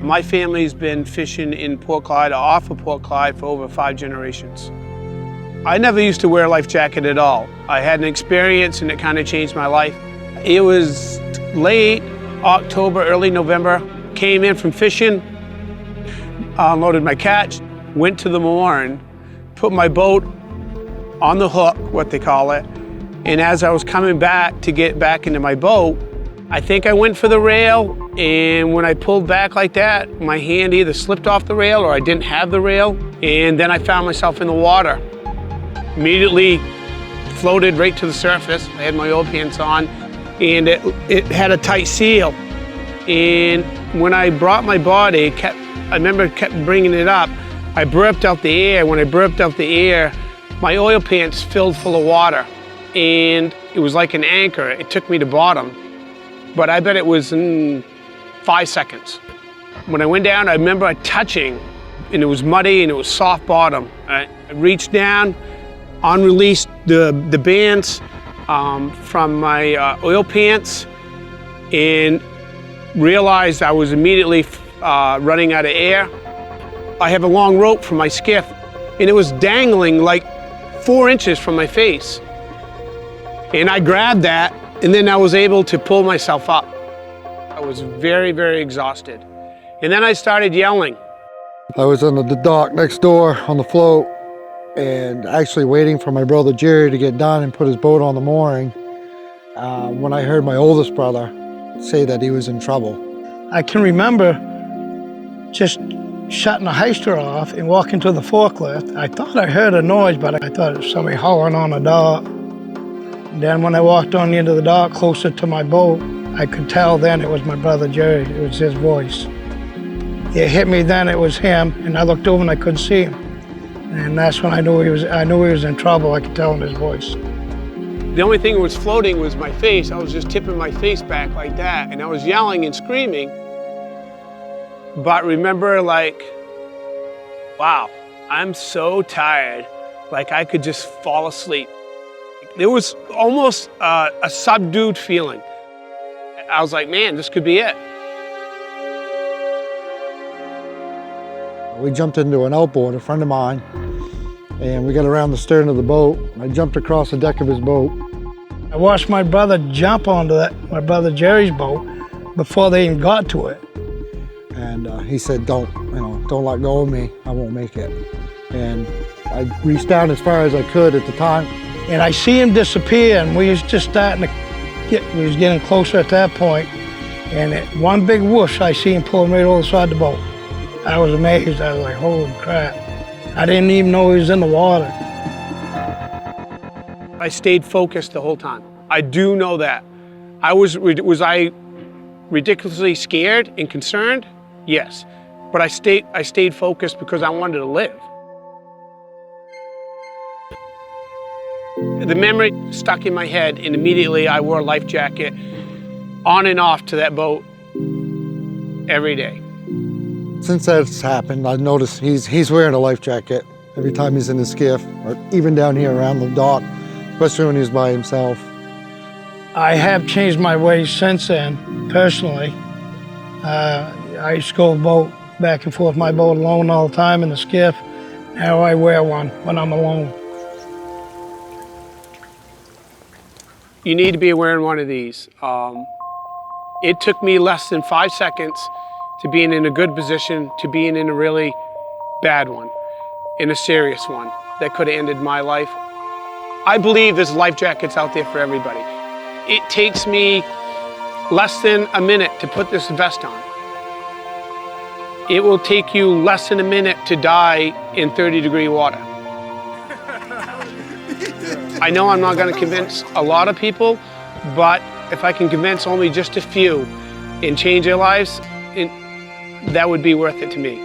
My family's been fishing in Port Clyde, or off of Port Clyde, for over 5 generations. I never used to wear a life jacket at all. I had an experience and it kind of changed my life. It was late October, early November. Came in from fishing, unloaded my catch, went to the mooring, put my boat on the hook, what they call it, and as I was coming back to get back into my boat, I think I went for the rail, and when I pulled back like that, my hand either slipped off the rail or I didn't have the rail, and then I found myself in the water. Immediately floated right to the surface. I had my oil pants on, and it had a tight seal. And when I brought my body, I remember kept bringing it up, I burped out the air. When I burped out the air, my oil pants filled full of water, and it was like an anchor. It took me to bottom, but I bet it was in 5 seconds. When I went down, I remember touching, and it was muddy and it was soft bottom. I reached down, unreleased the bands from my oil pants, and realized I was immediately running out of air. I have a long rope from my skiff, and it was dangling like 4 inches from my face. And I grabbed that, and then I was able to pull myself up. I was very, very exhausted. And then I started yelling. I was on the dock next door on the float, and actually waiting for my brother Jerry to get done and put his boat on the mooring, when I heard my oldest brother say that he was in trouble. I can remember just shutting the heister off and walking to the forklift. I thought I heard a noise, but I thought it was somebody hollering on the dock. And then when I walked on the end of the dock closer to my boat, I could tell then it was my brother Jerry. It was his voice. It hit me then it was him, and I looked over and I couldn't see him. And that's when I knew he was in trouble. I could tell in his voice. The only thing that was floating was my face. I was just tipping my face back like that, and I was yelling and screaming. But remember, like, wow, I'm so tired, like I could just fall asleep. There was almost a subdued feeling. I was like, man, this could be it. We jumped into an outboard, a friend of mine, and we got around the stern of the boat. I jumped across the deck of his boat. I watched my brother jump onto my brother Jerry's boat before they even got to it. And he said, don't let go of me, I won't make it. And I reached down as far as I could at the time. And I see him disappear, and we was just starting to we was getting closer at that point. And at one big whoosh, I see him pulling right over the side of the boat. I was amazed. I was like, holy crap. I didn't even know he was in the water. I stayed focused the whole time. I do know that. Was I ridiculously scared and concerned? Yes. But I stayed focused because I wanted to live. The memory stuck in my head, and immediately I wore a life jacket on and off to that boat every day. Since that's happened, I've noticed he's wearing a life jacket every time he's in the skiff, or even down here around the dock, especially when he's by himself. I have changed my ways since then, personally. I used to go boat back and forth my boat alone all the time in the skiff. Now I wear one when I'm alone. You need to be wearing one of these. It took me less than 5 seconds to being in a good position, to being in a really bad one, in a serious one that could have ended my life. I believe there's life jackets out there for everybody. It takes me less than a minute to put this vest on. It will take you less than a minute to die in 30-degree water. I know I'm not going to convince a lot of people, but if I can convince only just a few and change their lives, that would be worth it to me.